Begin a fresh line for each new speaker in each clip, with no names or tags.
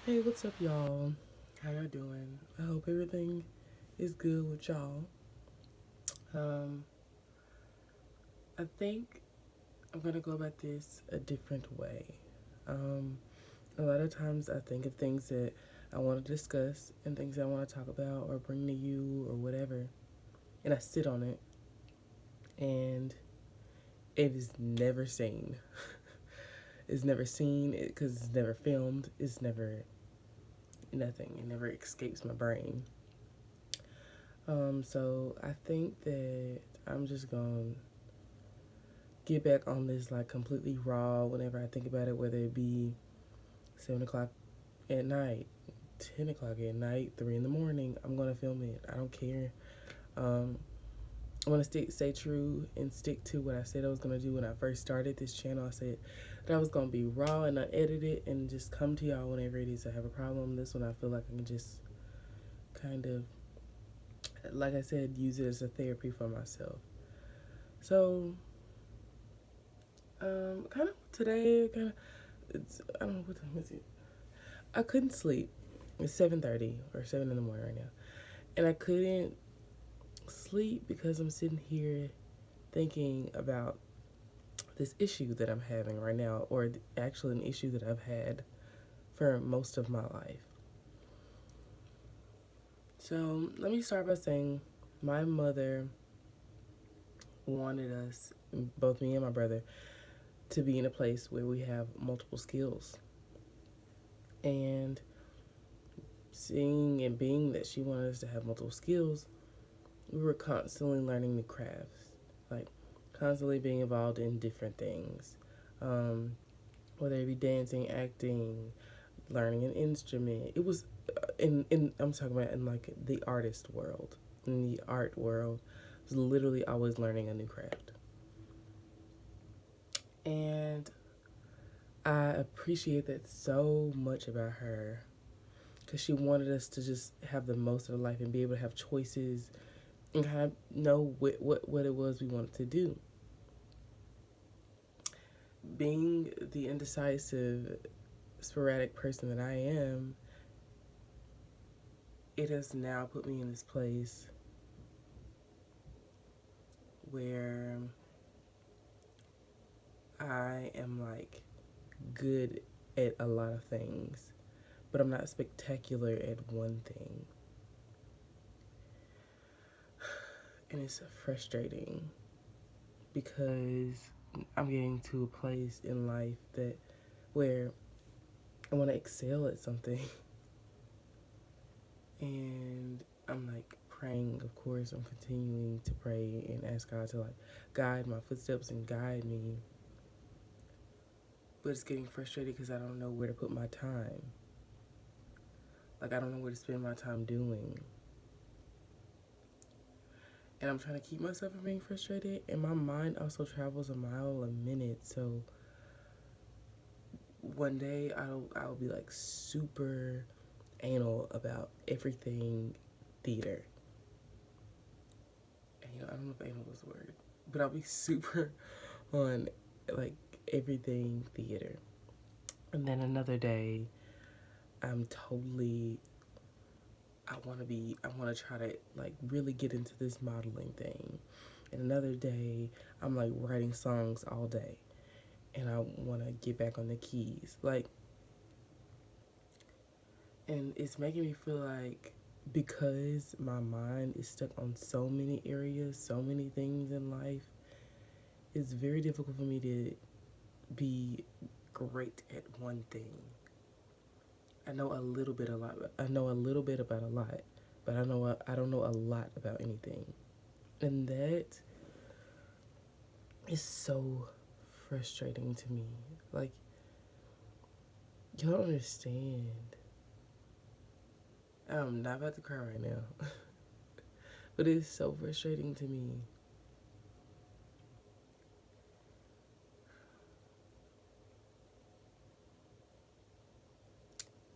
Hey, what's up, y'all? How y'all doing? I hope everything is good with y'all. Um, I think I'm gonna go about this a different way. Um, a lot of times I think of things that I want to discuss and things I want to talk about or bring to you or whatever, and I sit on it, and it is never seen. It's never seen because it's never filmed. It's never nothing. It never escapes my brain. So I think that I'm just gonna get back on this like completely raw whenever I think about it, whether it be 7 o'clock at night, 10 o'clock at night, 3 in the morning. I'm gonna film it. I don't care. Um, I want to stay true and stick to what I said I was gonna do when I first started this channel. I said that I was gonna be raw and unedited and just come to y'all whenever it is I have a problem. This one I feel like I can just kind of, like I said, use it as a therapy for myself. So, kind of today, kind of, I don't know what time is it. I couldn't sleep. It's 7:30 or 7 in the morning right now, and I couldn't sleep because I'm sitting here thinking about this issue that I'm having right now, or actually an issue that I've had for most of my life. So let me start by saying my mother wanted us, both me and my brother, to be in a place where we have multiple skills. And seeing and being that she wanted us to have multiple skills, we were constantly learning new crafts, like constantly being involved in different things, um, whether it be dancing, acting, learning an instrument. It was in I'm talking about in like the artist world, in the art world. I was literally always learning a new craft, and I appreciate that so much about her because she wanted us to just have the most of life and be able to have choices and kind of know what it was we wanted to do. Being the indecisive, sporadic person that I am, it has now put me in this place where I am like good at a lot of things, but I'm not spectacular at one thing. And it's frustrating because I'm getting to a place in life that where I want to excel at something. And I'm like praying, of course, I'm continuing to pray and ask God to like guide my footsteps and guide me. But it's getting frustrated because I don't know where to put my time. Like, I don't know where to spend my time doing. And I'm trying to keep myself from being frustrated. And my mind also travels a mile a minute. So one day I'll be like super anal about everything theater. And, I don't know if anal was the word, but I'll be super on like everything theater. And then another day, I'm totally, I want to try to like really get into this modeling thing. And another day, I'm like writing songs all day. And I want to get back on the keys. Like, and it's making me feel like because my mind is stuck on so many areas, so many things in life, it's very difficult for me to be great at one thing. I know a little bit a lot. I know a little bit about a lot, but I don't know a lot about anything, and that is so frustrating to me. Like, y'all don't understand. I'm not about to cry right now, but it's so frustrating to me.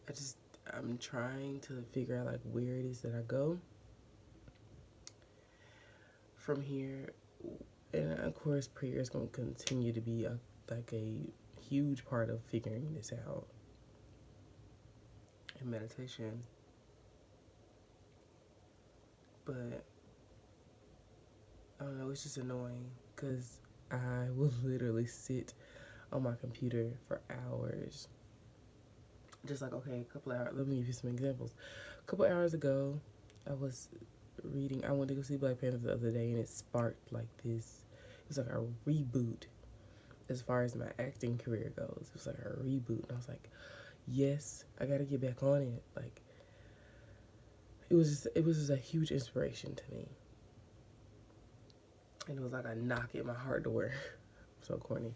I just I'm trying to figure out like where it is that I go from here, and of course prayer is going to continue to be like a huge part of figuring this out. in meditation, but I don't know, it's just annoying because I will literally sit on my computer for hours. Just like, okay, a couple hours, let me give you some examples. A couple hours ago, I was reading, I went to go see Black Panther the other day, and it sparked like this, it was like a reboot as far as my acting career goes. It was like a reboot, and I was like, yes, I gotta get back on it. Like, it was just a huge inspiration to me. And it was like a knock at my heart door. So corny.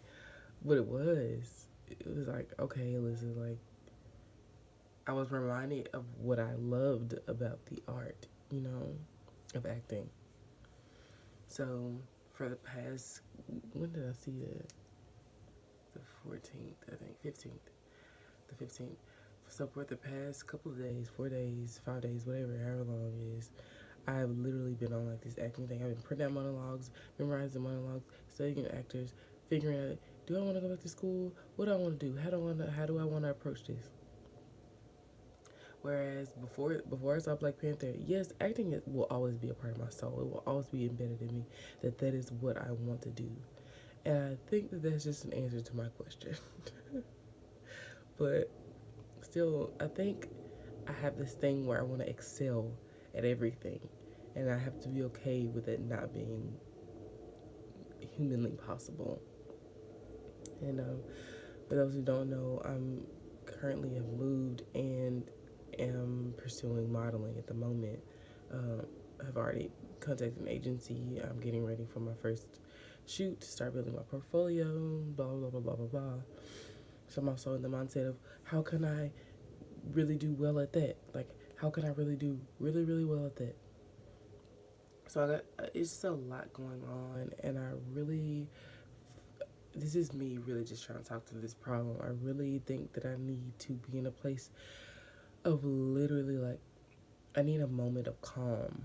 But it was like, okay, Alyssa, like, I was reminded of what I loved about the art, you know, of acting. So for the past, when did I see it? The 14th, I think, 15th, the 15th. So for the past couple of days, 4 days, 5 days, whatever, however long it is, I've literally been on like this acting thing. I've been printing out monologues, memorizing monologues, studying actors, figuring out, do I want to go back to school? What do I want to do? How do I want to approach this? Whereas before I saw Black Panther, yes, acting will always be a part of my soul. It will always be embedded in me that is what I want to do. And I think that that's just an answer to my question. But still, I think I have this thing where I want to excel at everything. And I have to be okay with it not being humanly possible. And for those who don't know, I'm currently have moved and am pursuing modeling at the moment. I've already contacted an agency. I'm getting ready for my first shoot to start building my portfolio, blah, blah, blah, blah, blah, blah. So I'm also in the mindset of how can I really do well at that? Like, how can I really do really, really well at that? So it's just a lot going on, and this is me really just trying to talk to this problem. I really think that I need to be in a place of literally like, I need a moment of calm.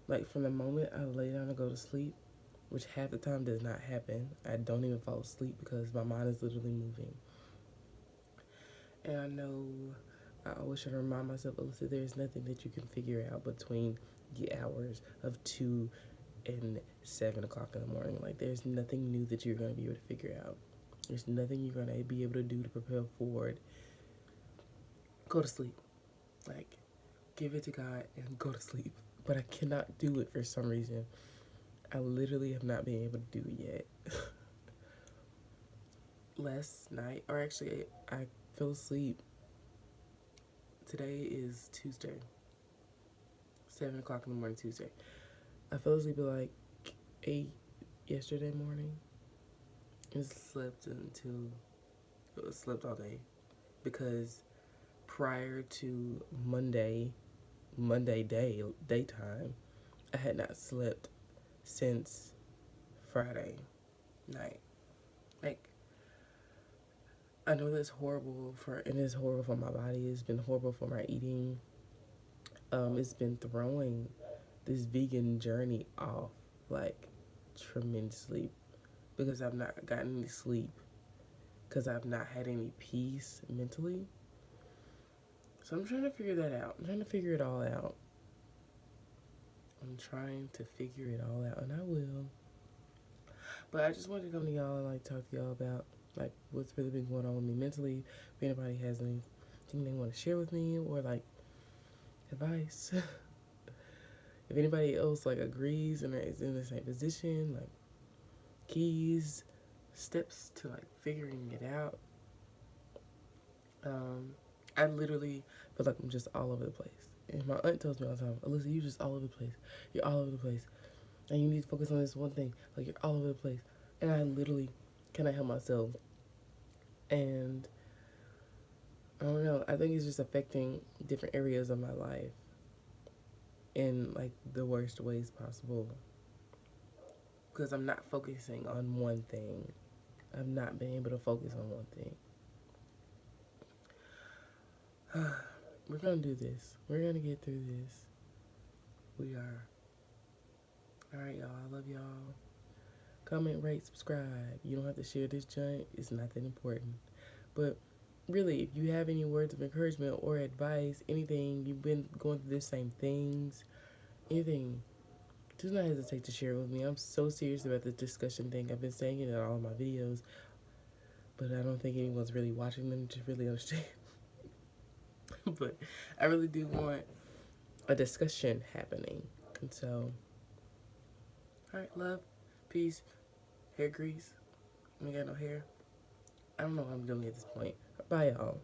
Like from the moment I lay down to go to sleep, which half the time does not happen, I don't even fall asleep because my mind is literally moving. And I know I always try to remind myself, Alyssa, there's nothing that you can figure out between the hours of 2 and 7 o'clock in the morning. Like, there's nothing new that you're going to be able to figure out. There's nothing you're going to be able to do to propel forward. Go to sleep. Like, give it to God and go to sleep. But I cannot do it for some reason. I literally have not been able to do it yet. Last night, or actually, I fell asleep. Today is Tuesday. 7 o'clock in the morning, Tuesday. I fell asleep at like 8 yesterday morning and slept all day because prior to Monday daytime, I had not slept since Friday night. Like, I know that's horrible and it's horrible for my body. It's been horrible for my eating. It's been throwing this vegan journey off like tremendously because I've not gotten any sleep, because I've not had any peace mentally. So I'm trying to figure that out. I'm trying to figure it all out. I'm trying to figure it all out, and I will. But I just wanted to come to y'all and like talk to y'all about like what's really been going on with me mentally. If anybody has anything they want to share with me or like advice. If anybody else like agrees and is in the same position, like keys, steps to like figuring it out. I literally feel like I'm just all over the place. And my aunt tells me all the time, Alyssa, you're just all over the place. You're all over the place. And you need to focus on this one thing. Like, you're all over the place. And I literally cannot help myself. And I don't know. I think it's just affecting different areas of my life in like the worst ways possible. Because I'm not focusing on one thing. I've not been able to focus on one thing. We're going to do this. We're going to get through this. We are. Alright, y'all. I love y'all. Comment, rate, subscribe. You don't have to share this joint. It's not that important. But really, if you have any words of encouragement or advice, anything, you've been going through the same things, anything, do not hesitate to share it with me. I'm so serious about this discussion thing. I've been saying it in all of my videos, but I don't think anyone's really watching them to really understand. But I really do want a discussion happening. And so, all right, love, peace, hair grease. I ain't got no hair. I don't know what I'm doing at this point. Bye, y'all.